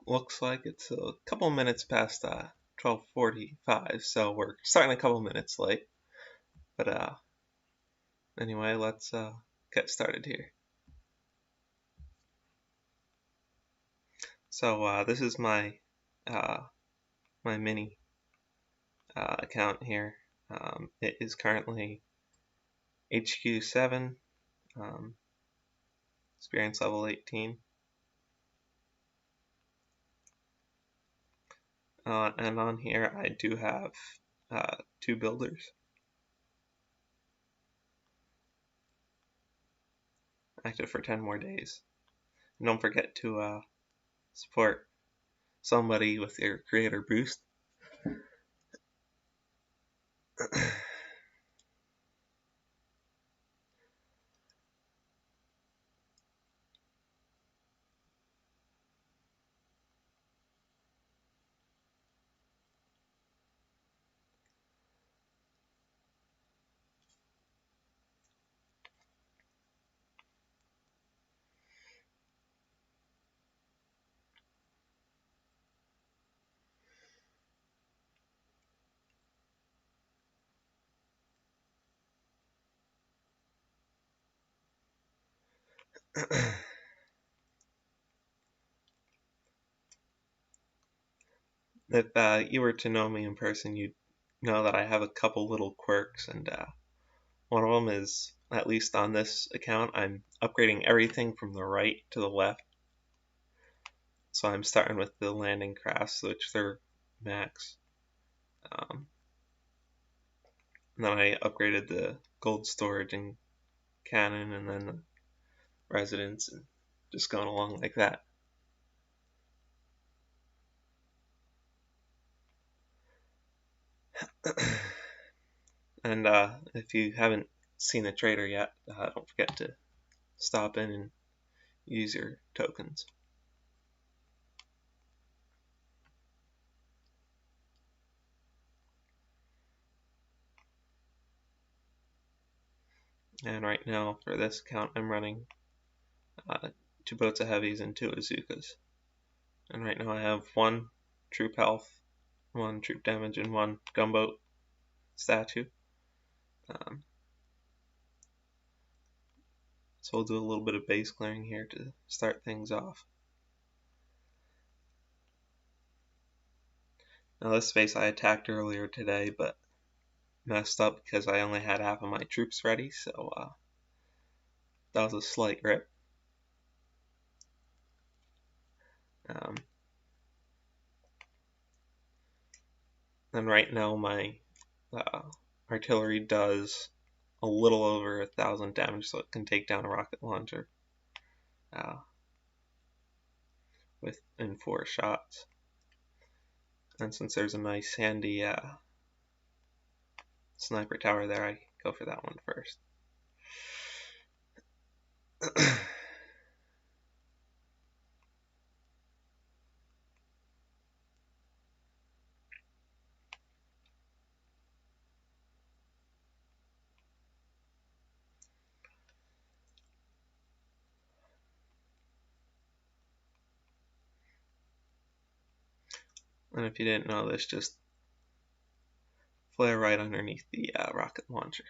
looks like it's a couple minutes past 12:45, so we're starting a couple minutes late. But anyway, let's get started here. So this is my my mini account here. It is currently HQ7, experience level 18. And on here I do have 2 builders. Active for 10 more days. And don't forget to support somebody with your creator boost. If you were to know me in person, you'd know that I have a couple little quirks, and one of them is, at least on this account, I'm upgrading everything from the right to the left. So I'm starting with the landing crafts, which they're max. And then I upgraded the gold storage and cannon, and then the residence, and just going along like that. And if you haven't seen a trader yet, don't forget to stop in and use your tokens. And right now for this account I'm running 2 boats of heavies and 2 Azukas. And right now I have 1 troop health, 1 troop damage, and 1 gunboat statue. So we'll do a little bit of base clearing here to start things off. Now this base I attacked earlier today, but messed up because I only had half of my troops ready, so that was a slight rip. And right now my artillery does a little over 1,000 damage, so it can take down a rocket launcher within 4 shots. And since there's a nice handy sniper tower there, I go for that one first. And if you didn't know this, just flare right underneath the rocket launcher.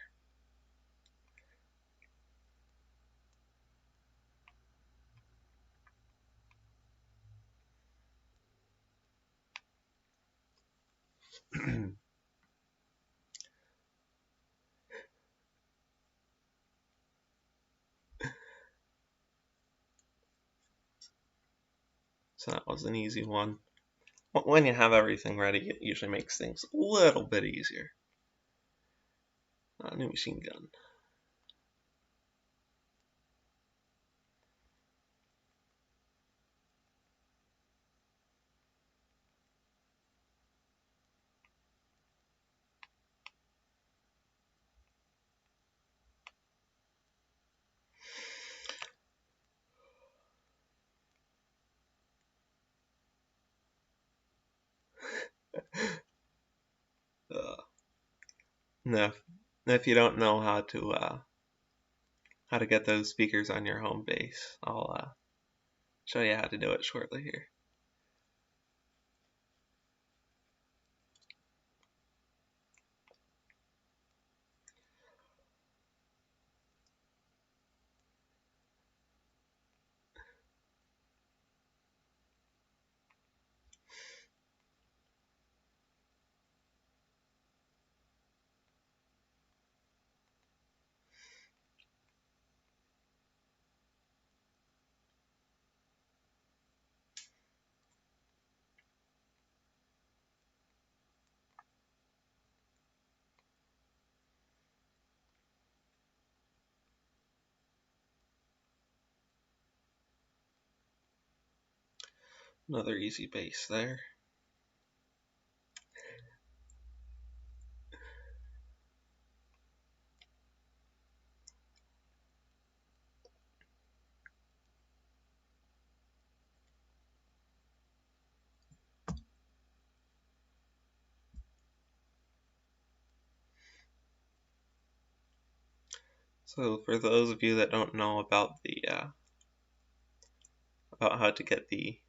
So that was an easy one. When you have everything ready, it usually makes things a little bit easier. New machine gun. Now, if you don't know how to get those speakers on your home base, I'll show you how to do it shortly here. Another easy base there. So for those of you that don't know about the about how to get the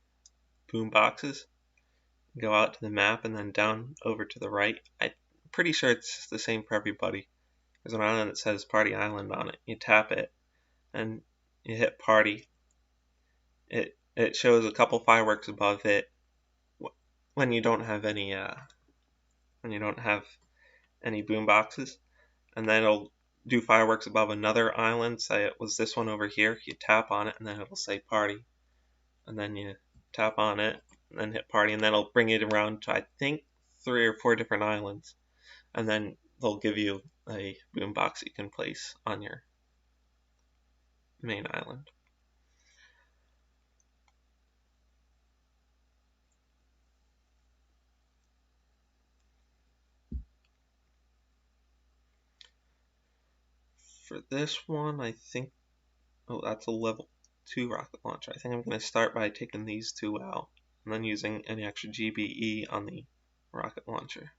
boom boxes, go out to the map and then down over to the right. I'm pretty sure it's the same for everybody. There's an island that says Party Island on it. You tap it and you hit party. It shows a couple fireworks above it when you don't have any boom boxes, and then it'll do fireworks above another island. Say it was this one over here. You tap on it and then it'll say party, and then you tap on it and then hit party, and then it'll bring it around to I think 3 or 4 different islands, and then they'll give you a boombox you can place on your main island. For this one, I think, oh, that's a level 2 rocket launcher. I think I'm going to start by taking these two out and then using any extra GBE on the rocket launcher.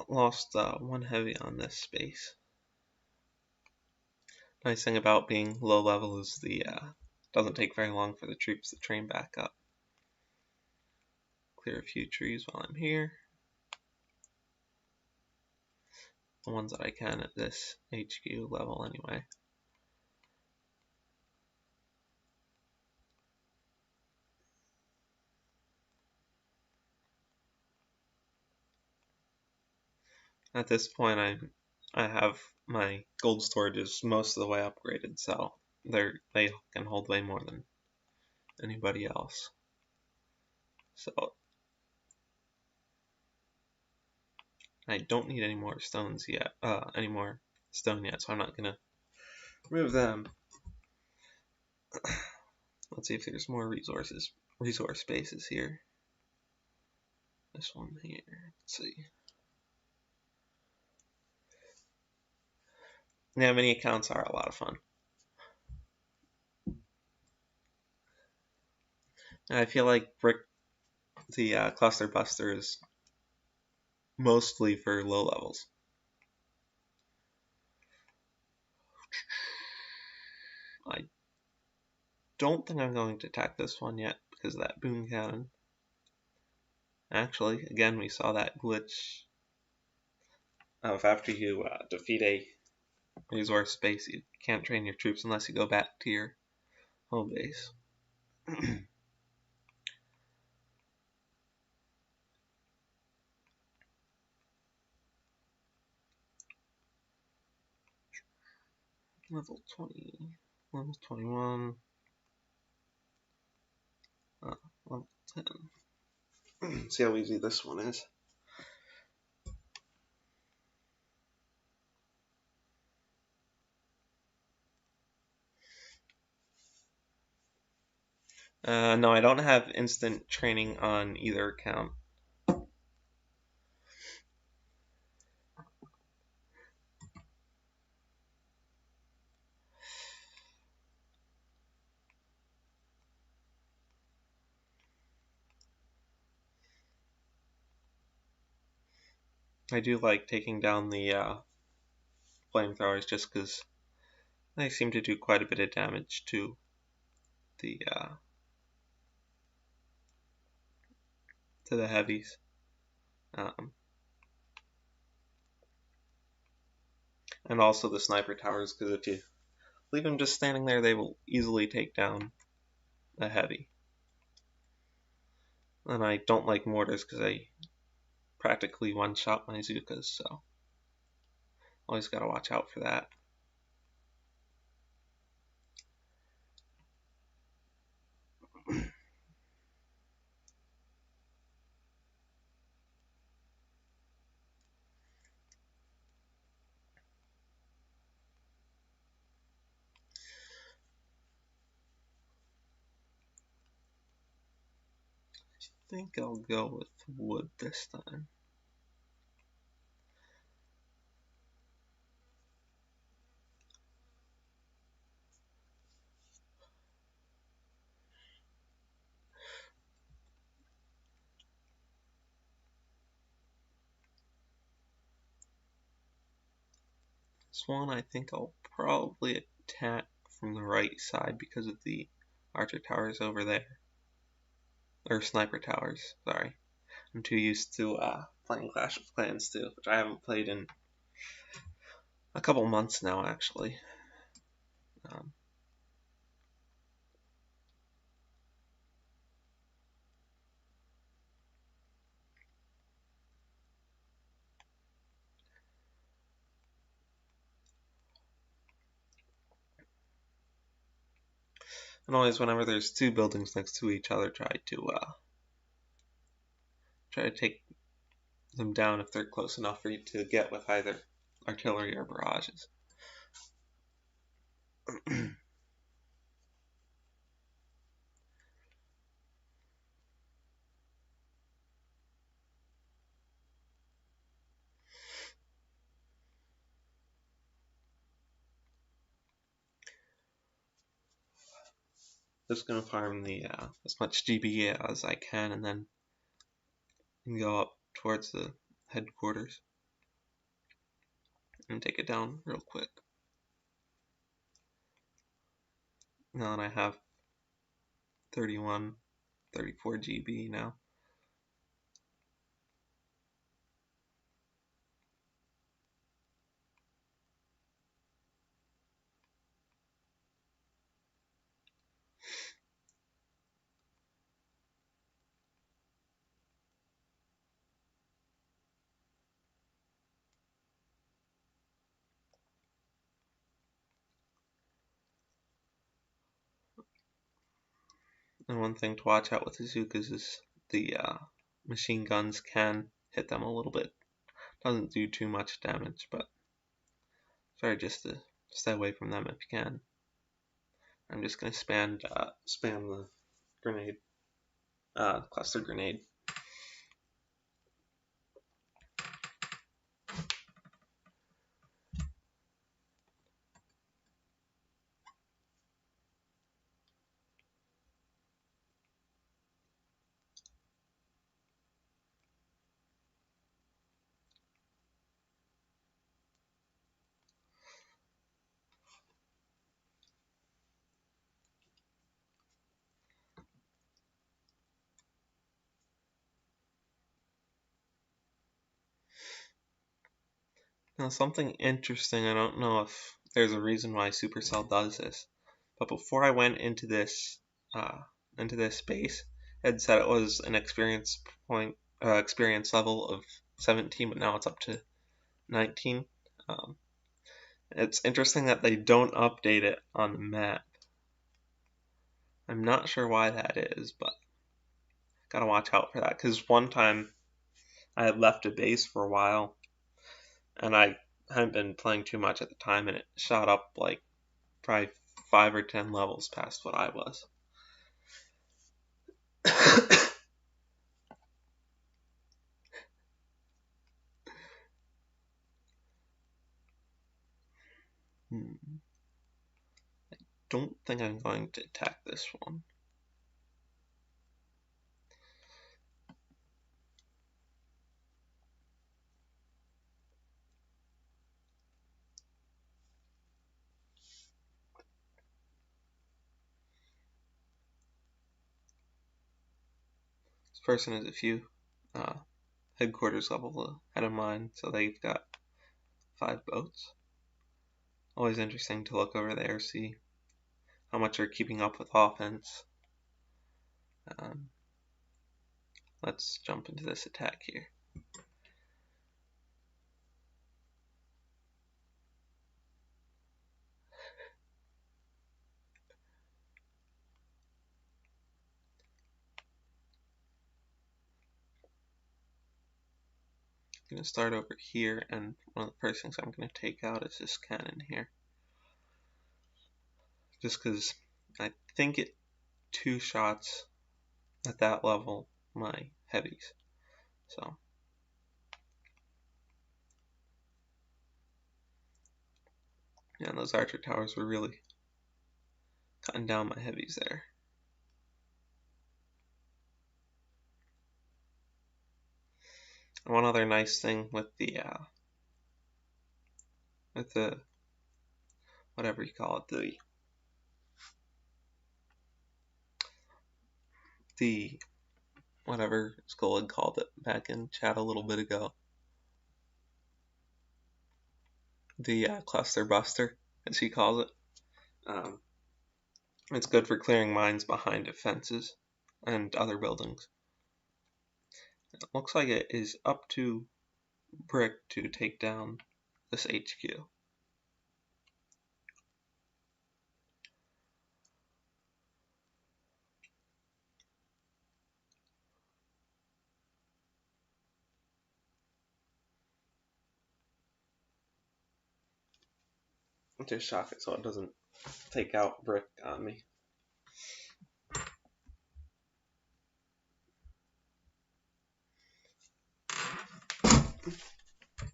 Lost 1 heavy on this space. Nice thing about being low level is the doesn't take very long for the troops to train back up. Clear a few trees while I'm here. The ones that I can at this HQ level anyway. At this point, I have my gold storages most of the way upgraded, so they can hold way more than anybody else. So I don't need any more stones yet. Any more stone yet, so I'm not gonna remove them. Let's see if there's more resource spaces here. This one here. Let's see. Yeah, mini accounts are a lot of fun. I feel like the Cluster Buster is mostly for low levels. I don't think I'm going to attack this one yet because of that boom cannon. Actually, again, we saw that glitch of after you defeat a resource space, you can't train your troops unless you go back to your home base. Level 20, level 21, level 10. See how easy this one is. No, I don't have instant training on either account. I do like taking down the flamethrowers just because they seem to do quite a bit of damage to the heavies. And also the sniper towers, because if you leave them just standing there, they will easily take down a heavy. And I don't like mortars because I practically one-shot my Zookas, so always gotta watch out for that. I think I'll go with wood this time. This one I think I'll probably attack from the right side because of the archer towers over there. Or sniper towers, sorry. I'm too used to playing Clash of Clans too, which I haven't played in a couple months now, actually. And always, whenever there's two buildings next to each other, try to take them down if they're close enough for you to get with either artillery or barrages. Just gonna farm the as much GB as I can, and then go up towards the headquarters and take it down real quick. Now that I have 31, 34 GB now. And one thing to watch out with the Zookas is the machine guns can hit them a little bit. Doesn't do too much damage, but try just to stay away from them if you can. I'm just gonna spam the grenade, cluster grenade. Now something interesting, I don't know if there's a reason why Supercell does this, but before I went into this space, it said it was an experience level of 17, but now it's up to 19. It's interesting that they don't update it on the map. I'm not sure why that is, but gotta watch out for that, because one time I had left a base for a while, and I hadn't been playing too much at the time, and it shot up like probably 5 or 10 levels past what I was. I don't think I'm going to attack this one. person is a few headquarters level ahead of mine, so they've got 5 boats. Always interesting to look over there, see how much they're keeping up with offense. Let's jump into this attack here. I'm going to start over here, and one of the first things I'm going to take out is this cannon here. Just because I think it 2 shots at that level my heavies. So yeah, those archer towers were really cutting down my heavies there. And one other nice thing with the whatever you call it, the whatever Skull called it back in chat a little bit ago, the cluster buster, as he calls it. It's good for clearing mines behind defenses and other buildings. It looks like it is up to Brick to take down this HQ. Just shock it so it doesn't take out Brick on me.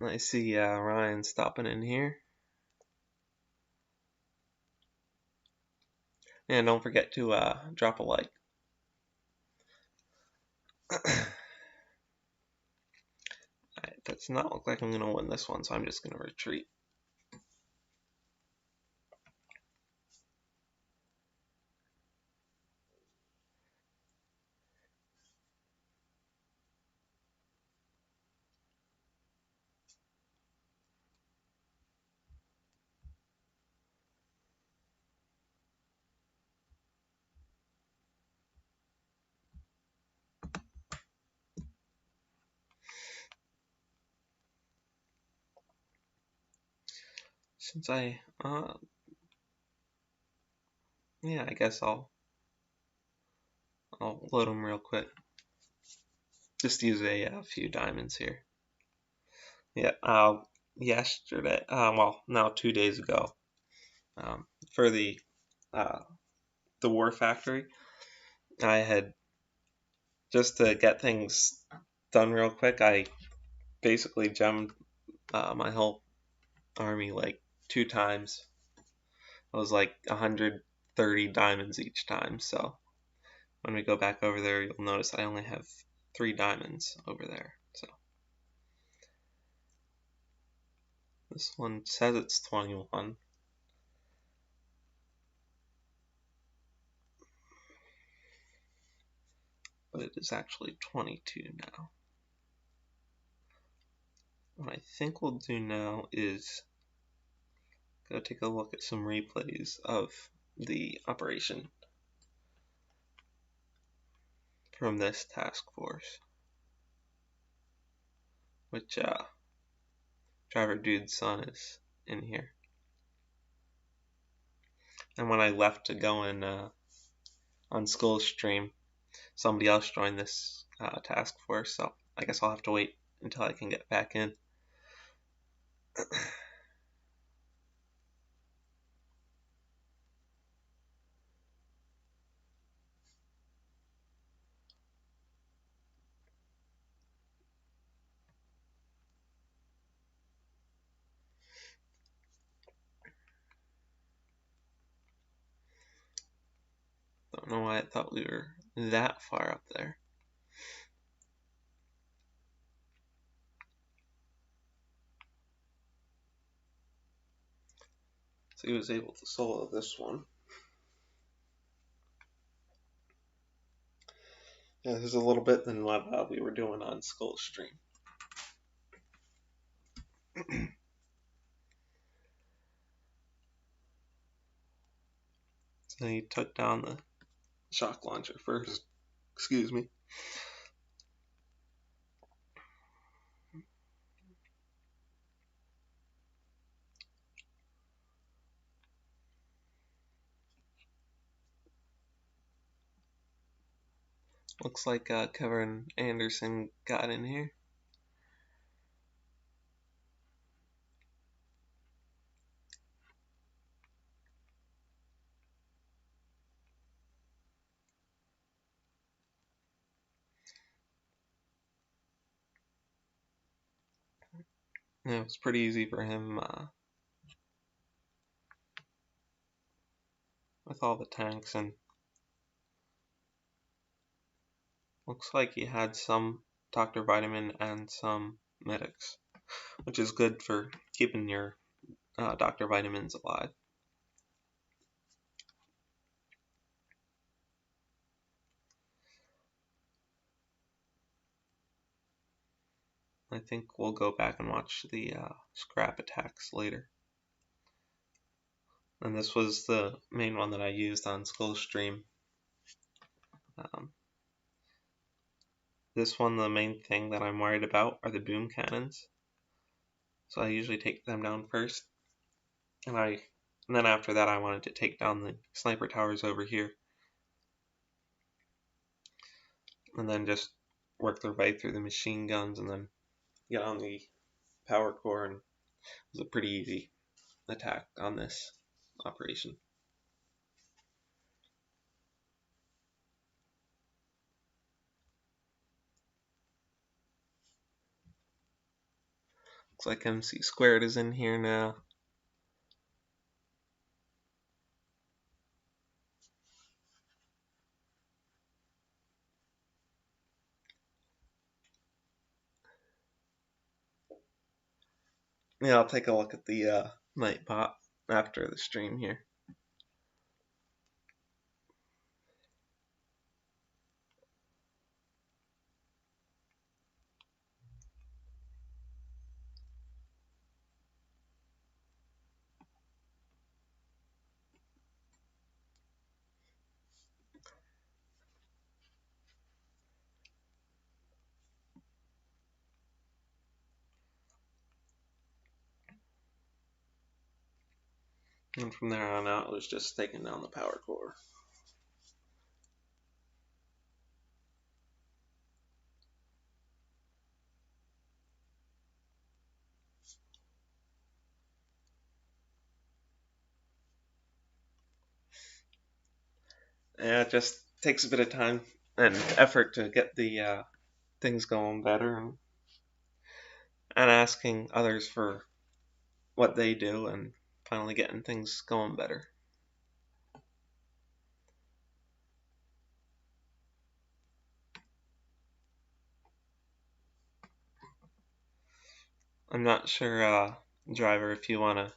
I see Ryan stopping in here. And don't forget to drop a like. It does not look like I'm going to win this one, so I'm just going to retreat. Since yeah, I guess I'll load them real quick. Just use a few diamonds here. Yeah, yesterday, well, now 2 days ago, for the War Factory, I had, just to get things done real quick, I basically gemmed my whole army like 2 times. It was like 130 diamonds each time, so when we go back over there, you'll notice I only have 3 diamonds over there. So this one says it's 21. But it is actually 22 now. What I think we'll do now is go take a look at some replays of the operation from this task force, which Driver Dude's son is in here. And when I left to go in on Skull's stream, somebody else joined this task force, so I guess I'll have to wait until I can get back in. Don't know why I thought we were that far up there. So he was able to solo this one. Yeah, this is a little bit than what we were doing on Skull Stream. So he took down the shock launcher first. Excuse me. Looks like Kevin Anderson got in here. Yeah, it was pretty easy for him with all the tanks, and looks like he had some Dr. Vitamin and some medics, which is good for keeping your Dr. Vitamins alive. I think we'll go back and watch the scrap attacks later. And this was the main one that I used on Skull Stream. This one, the main thing that I'm worried about are the boom cannons. So I usually take them down first. And then after that I wanted to take down the sniper towers over here. And then just work their way through the machine guns and then get on the power core, and it was a pretty easy attack on this operation. Looks like MC Squared is in here now. Yeah, I'll take a look at the Nightbot after the stream here. And from there on out, it was just taking down the power core. Yeah, it just takes a bit of time and effort to get the things going better, and asking others for what they do, and finally getting things going better. I'm not sure, Driver, if you want to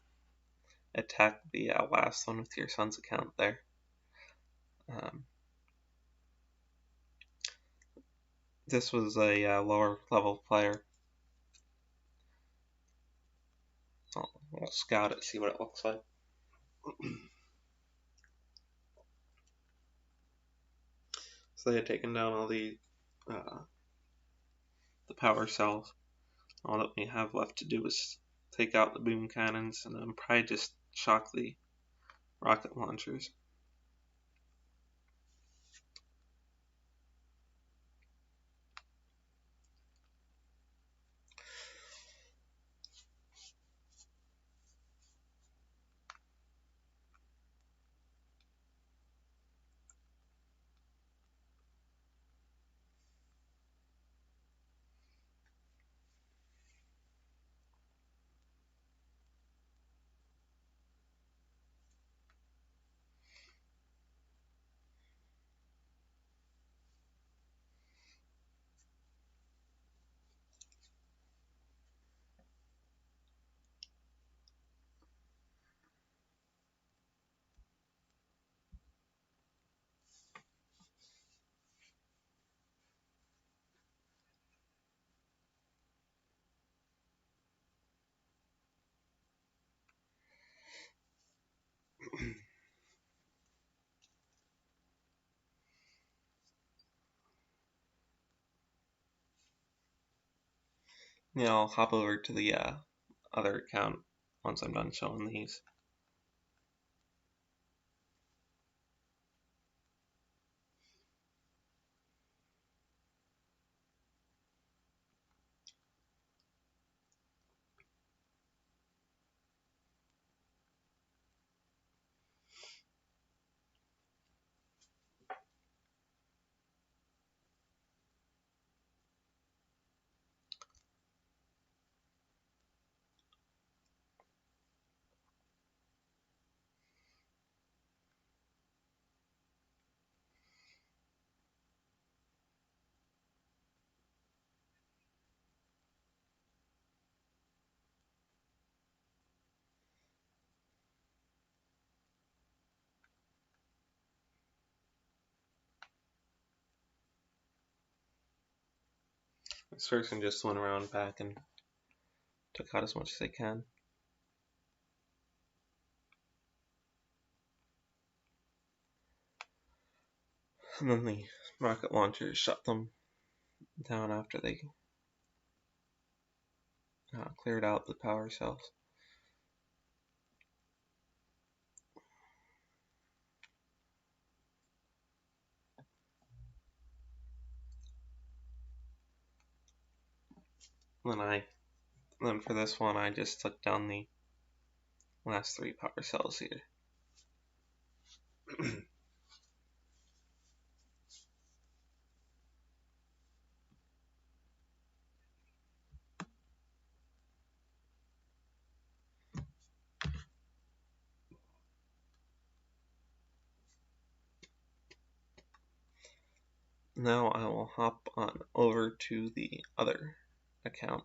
attack the last one with your son's account there. This was a lower level player. I'll scout it, see what it looks like. So they had taken down all the power cells. All that we have left to do is take out the boom cannons and then probably just shock the rocket launchers. Yeah, I'll hop over to the other account once I'm done showing these. This person just went around back and took out as much as they can. And then the rocket launchers shut them down after they cleared out the power cells. Then for this one, I just took down the last 3 power cells here. Now I will hop on over to the other account.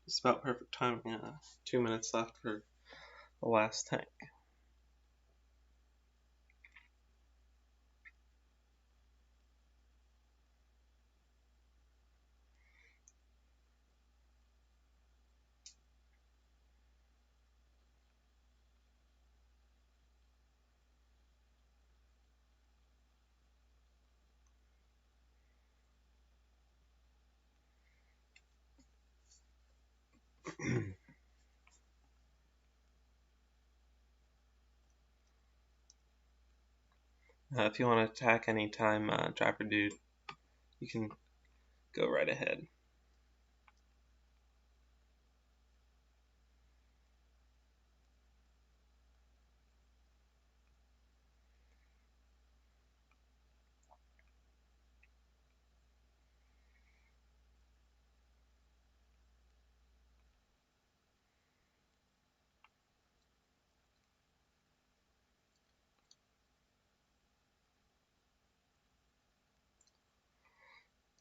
It's about perfect time. 2 minutes left for the last tank. If you want to attack anytime, Dropper Dude, you can go right ahead.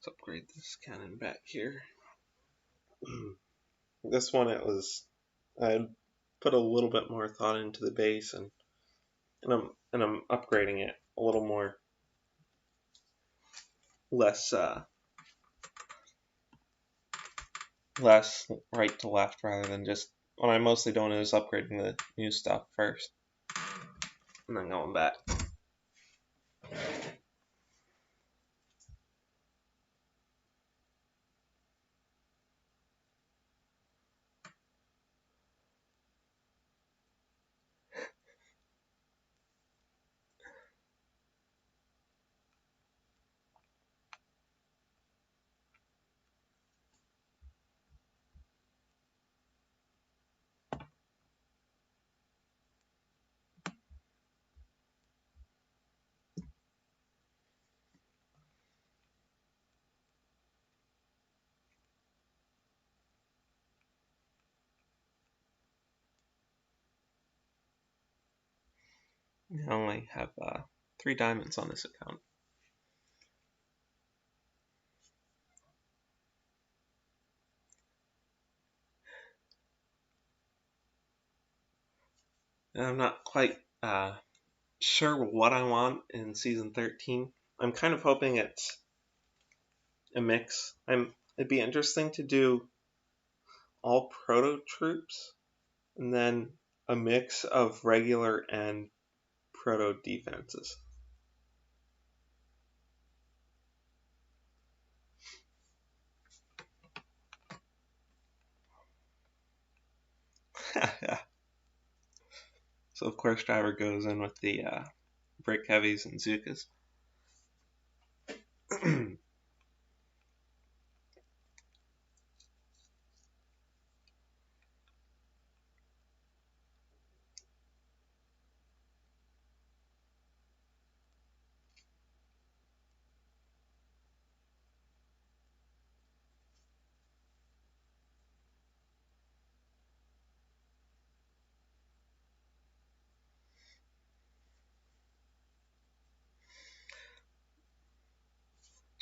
Let's upgrade this cannon back here. This one, I put a little bit more thought into the base, and I'm upgrading it a little more, less right to left rather than just what I'm mostly doing is upgrading the new stuff first and then going back. I only have 3 diamonds on this account. And I'm not quite sure what I want in Season 13. I'm kind of hoping it's a mix. It'd be interesting to do all proto troops and then a mix of regular and proto defenses. So of course Driver goes in with the brick heavies and Zukas.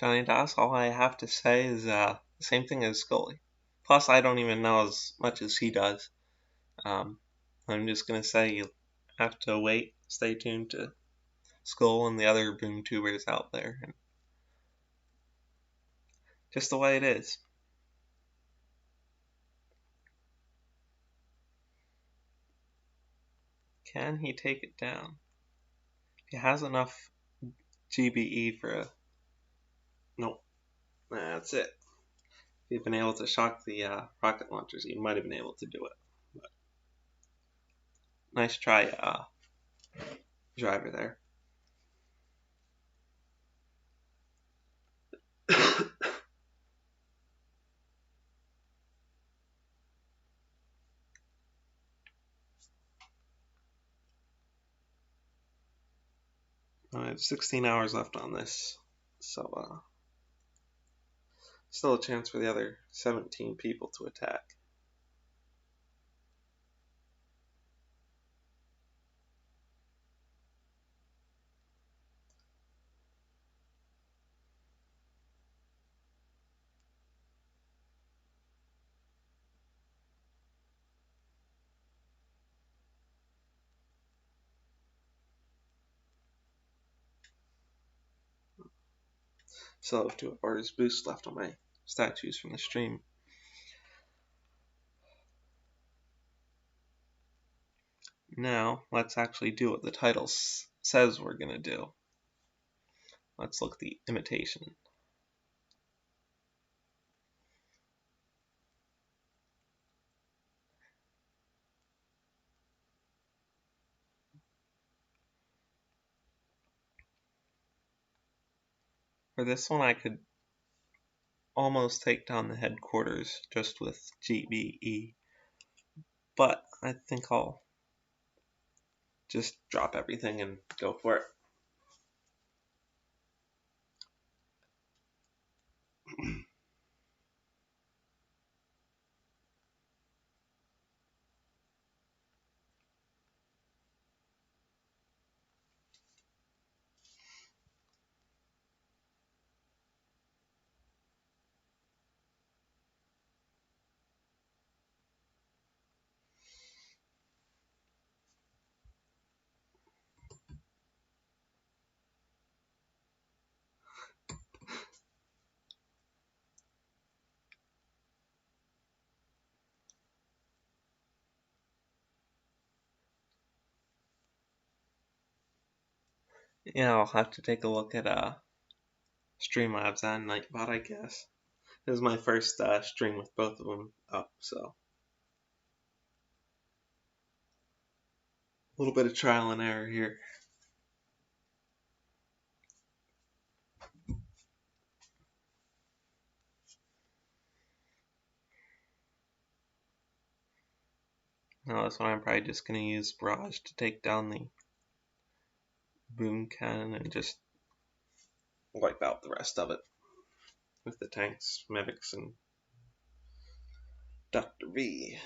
Johnny Doss, all I have to say is the same thing as Scully. Plus, I don't even know as much as he does. I'm just going to say you have to wait, stay tuned to Skull and the other boom tubers out there. And just the way it is. Can he take it down? He has enough GBE for a... Nope. That's it. If he'd been able to shock the rocket launchers, he might have been able to do it. But nice try, Driver there. I have 16 hours left on this, so still a chance for the other 17 people to attack. Still have 2 of Artist boosts left on my statues from the stream. Now, let's actually do what the title says we're going to do. Let's look at the imitation. For this one, I could almost take down the headquarters just with GBE, but I think I'll just drop everything and go for it. Yeah, I'll have to take a look at Streamlabs and Nightbot, I guess. This is my first stream with both of them up, so a little bit of trial and error here. Now this one I'm probably just going to use Barrage to take down the boom cannon and just wipe out the rest of it with the tanks, medics, and Dr. V.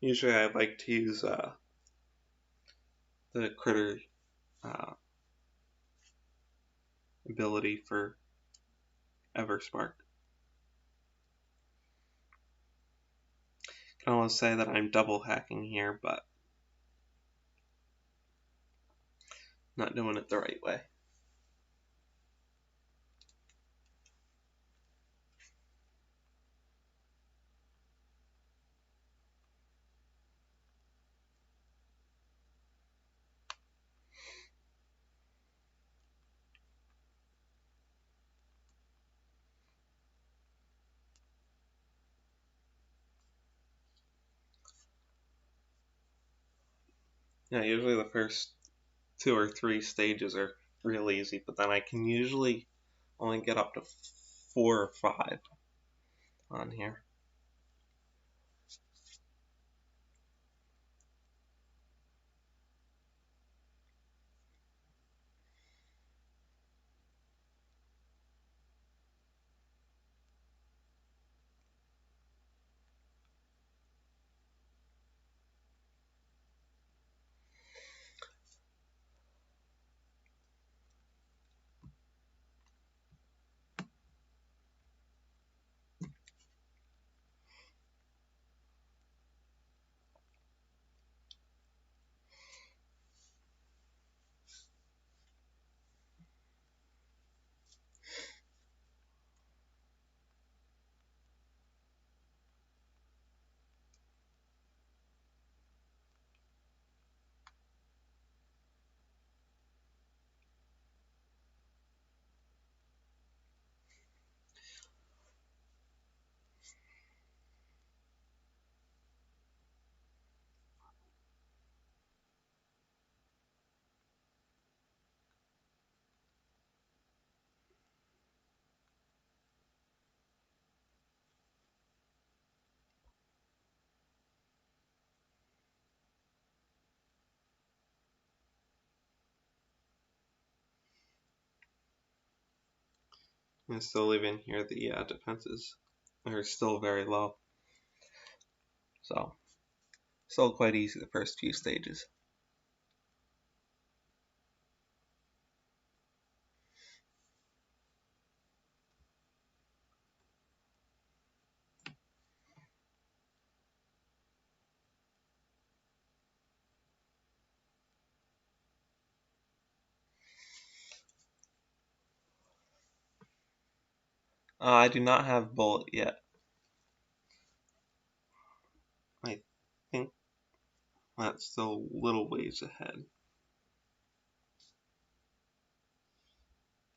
Usually I like to use the critter uh, ability for Everspark. I can almost say that I'm double hacking here, but not doing it the right way. Yeah, usually the first 2 or 3 stages are real easy, but then I can usually only get up to 4 or 5 on here. And still even here, the defenses are still very low. So, still quite easy the first few stages. I do not have Bullet yet. I think that's still a little ways ahead.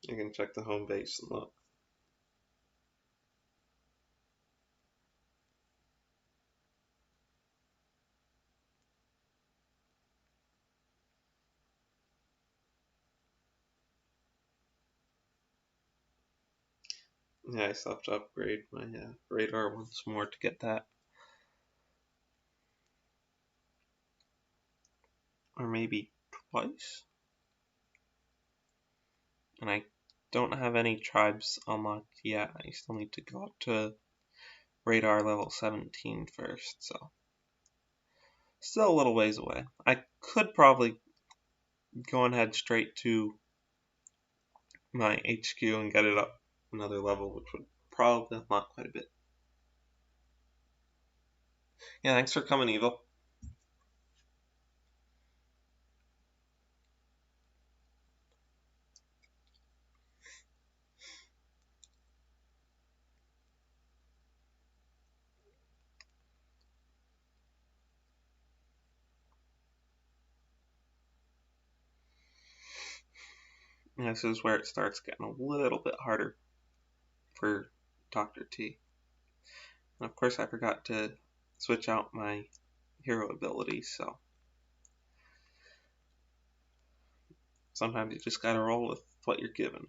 I can check the home base and look. Yeah, I still have to upgrade my radar once more to get that. Or maybe twice? And I don't have any tribes unlocked yet. I still need to go up to radar level 17 first, so still a little ways away. I could probably go and head straight to my HQ and get it up another level, which would probably unlock quite a bit. Yeah, thanks for coming, Evil. And this is where it starts getting a little bit harder for Dr. T. And of course, I forgot to switch out my hero abilities, so sometimes you just gotta roll with what you're given.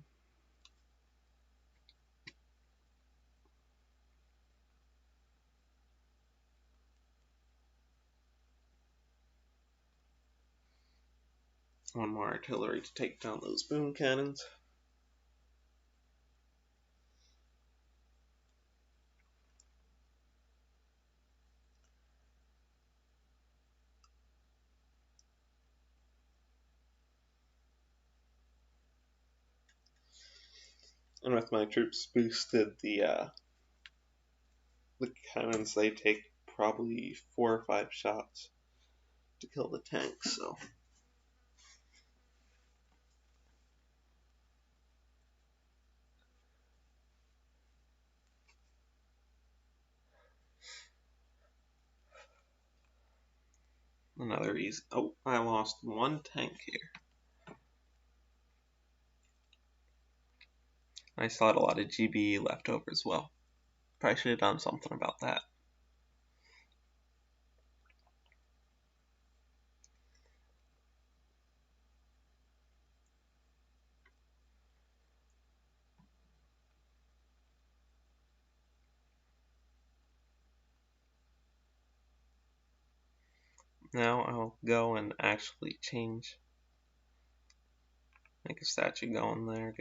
One more artillery to take down those boom cannons. And with my troops boosted, the cannons, they take probably 4 or 5 shots to kill the tanks, so. Another easy. Oh, I lost 1 tank here. I still had a lot of GBE left over as well. Probably should have done something about that. Now I'll go and actually change. Make a statue going there.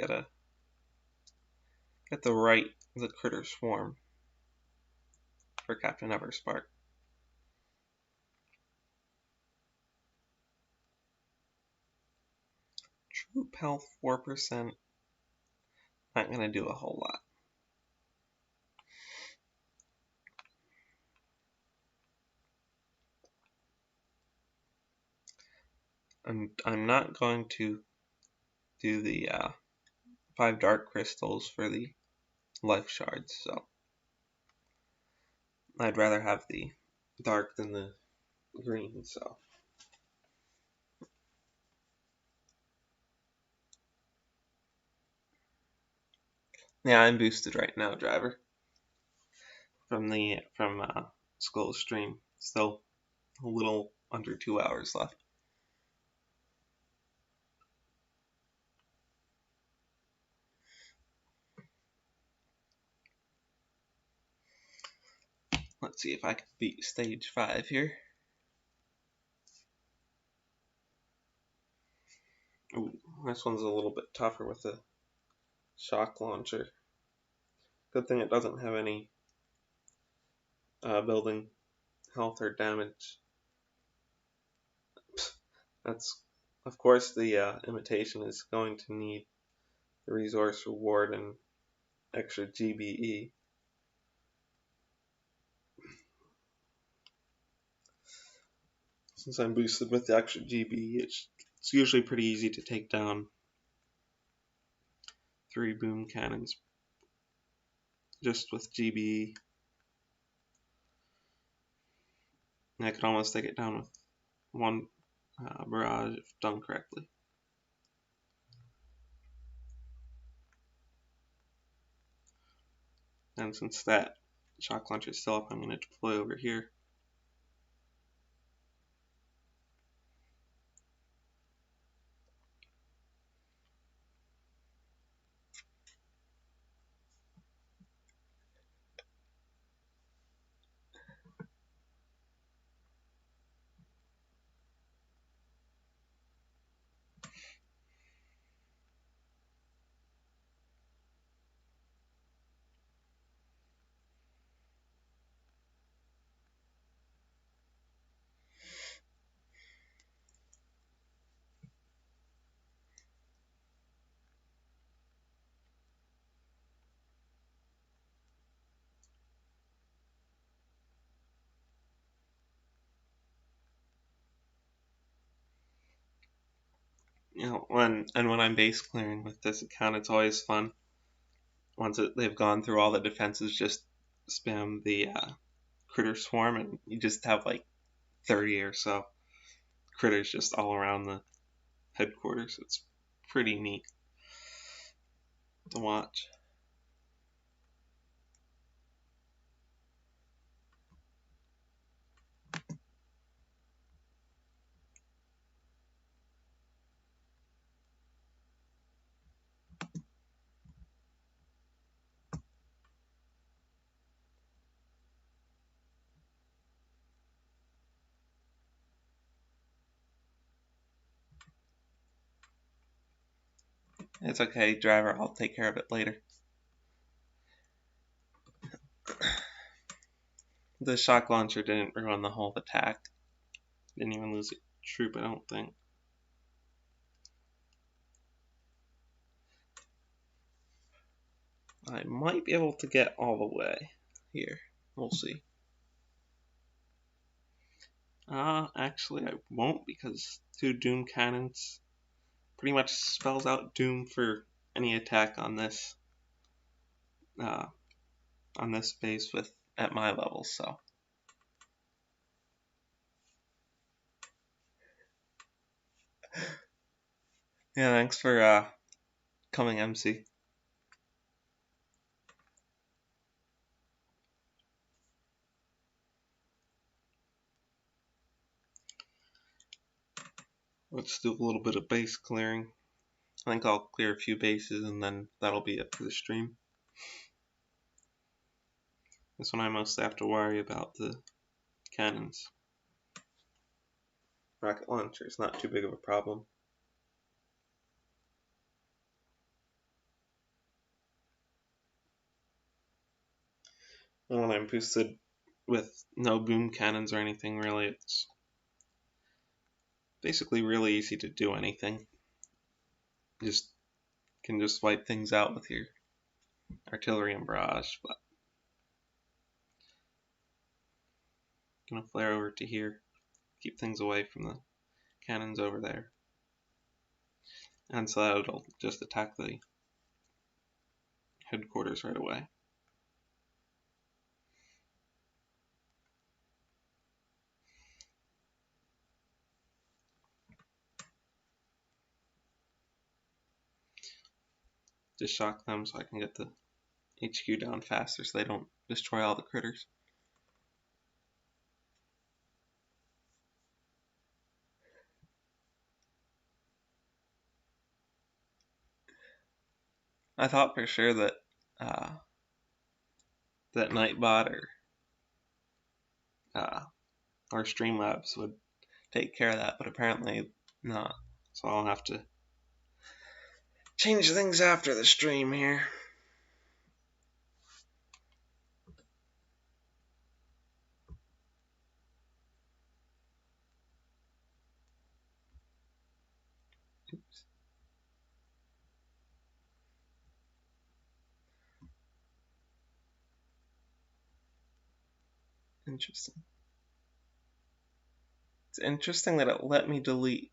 Get the critter swarm for Captain Everspark. Troop health 4%. Not gonna do a whole lot. I'm not going to do the 5 dark crystals for the life shards, so I'd rather have the dark than the green, so. Yeah, I'm boosted right now, driver. From Skull stream. Still a little under 2 hours left. Let's see if I can beat stage 5 here. Ooh, this one's a little bit tougher with the shock launcher. Good thing it doesn't have any building health or damage. That's, of course, the imitation is going to need the resource reward and extra GBE. Since I'm boosted with the extra GBE, it's usually pretty easy to take down 3 boom cannons just with GBE. I could almost take it down with 1 barrage if done correctly. And since that shock launcher is still up, I'm going to deploy over here. When I'm base clearing with this account, it's always fun. Once they've gone through all the defenses, just spam the critter swarm, and you just have like 30 or so critters just all around the headquarters. It's pretty neat to watch. It's okay, driver, I'll take care of it later. The shock launcher didn't ruin the whole attack. Didn't even lose a troop, I don't think. I might be able to get all the way here. We'll see. Actually I won't, because 2 Doom Cannons pretty much spells out doom for any attack on this base with at my level, so. Yeah, thanks for coming, MC. Let's do a little bit of base clearing. I think I'll clear a few bases and then that'll be it for the stream. This one I mostly have to worry about the cannons. Rocket launcher is not too big of a problem. And when I'm boosted with no boom cannons or anything, really, it's basically really easy to do anything. You can just wipe things out with your artillery and barrage, but I'm gonna flare over to here, keep things away from the cannons over there. And so that'll just attack the headquarters right away. Just shock them so I can get the HQ down faster so they don't destroy all the critters. I thought for sure that that Nightbot or Streamlabs would take care of that, but apparently not. So I'll have to change things after the stream here. Oops. Interesting. It's interesting that it let me delete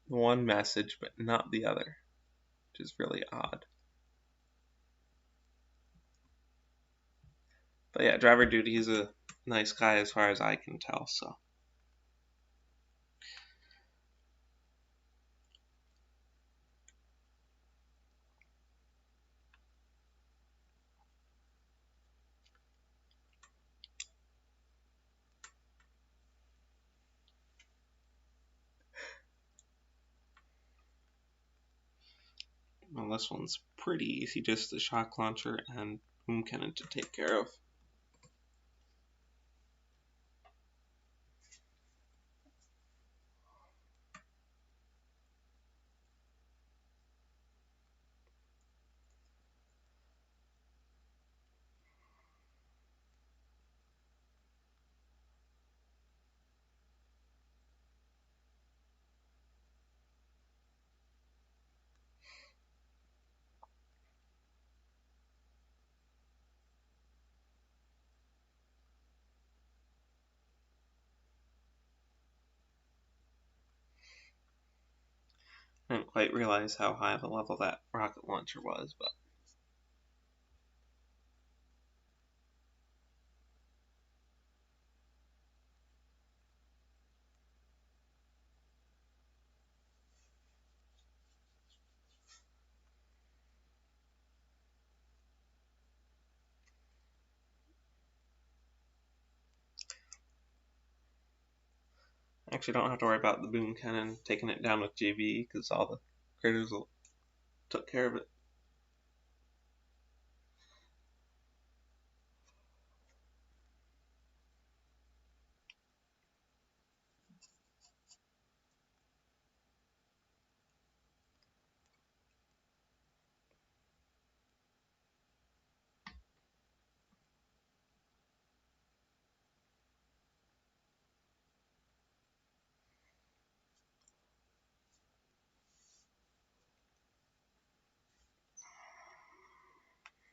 one message but not the other, which is really odd. But yeah, Driver Dude, he's a nice guy as far as I can tell, so. Well, this one's pretty easy, just the shock launcher and boom cannon to take care of. I didn't quite realize how high of a level that rocket launcher was, but I actually don't have to worry about the boom cannon taking it down with JV because all the critters took care of it.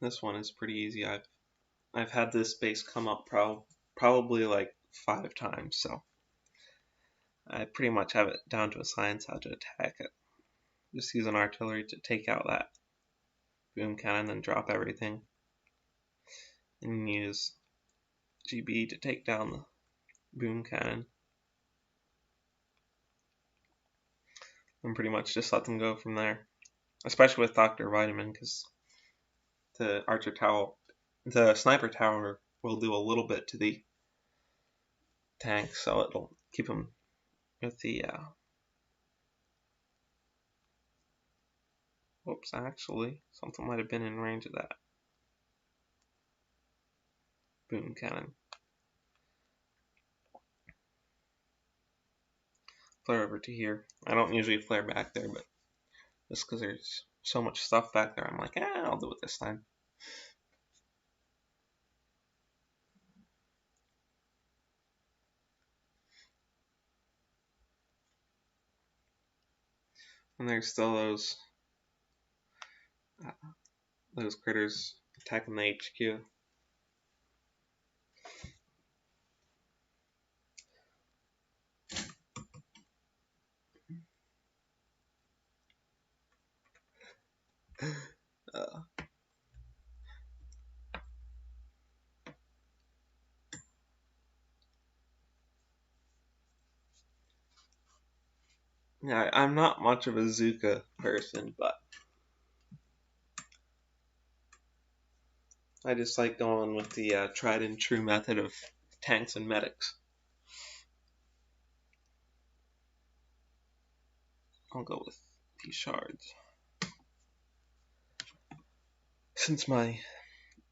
This one is pretty easy. I've had this base come up probably like 5 times, so I pretty much have it down to a science how to attack it. Just use an artillery to take out that boom cannon and drop everything. And use GB to take down the boom cannon. And pretty much just let them go from there. Especially with Dr. Vitamin, because the sniper tower will do a little bit to the tank, so it'll keep them with the whoops, actually, something might have been in range of that boom cannon. Flare over to here. I don't usually flare back there, but just because there's so much stuff back there, I'm like, I'll do it this time. And there's still those critters attacking the HQ. Yeah, I'm not much of a Zuka person, but I just like going with the tried and true method of tanks and medics. I'll go with these shards. Since my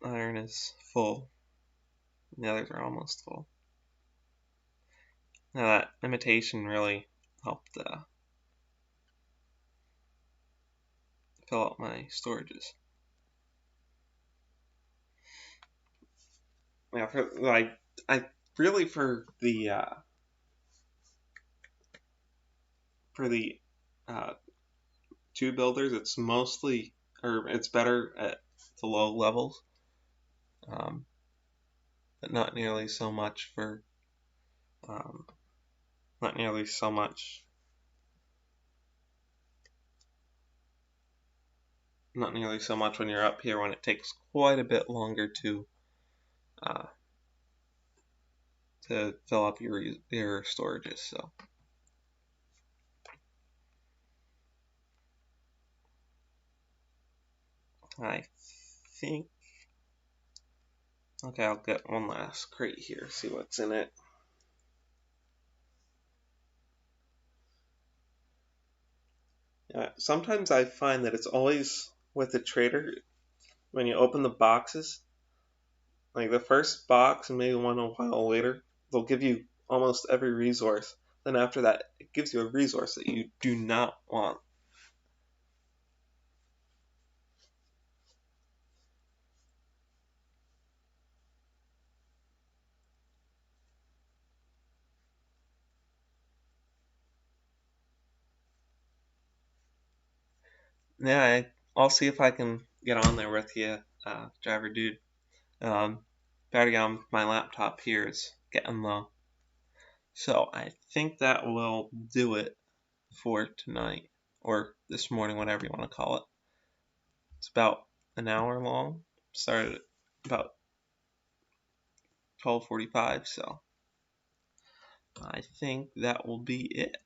iron is full, the others are almost full. Now that imitation really helped fill up my storages. Yeah, I really for the two builders, it's better at the low levels, but not nearly so much for not nearly so much when you're up here, when it takes quite a bit longer to fill up your storages. So I think, okay, I'll get one last crate here, see what's in it. Sometimes I find that it's always with the trader, when you open the boxes, like the first box and maybe one a while later, they'll give you almost every resource. Then after that, it gives you a resource that you do not want. Yeah, I'll see if I can get on there with you, driver dude. Battery on my laptop here is getting low. So I think that will do it for tonight, or this morning, whatever you want to call it. It's about an hour long. Started at about 12:45, so I think that will be it.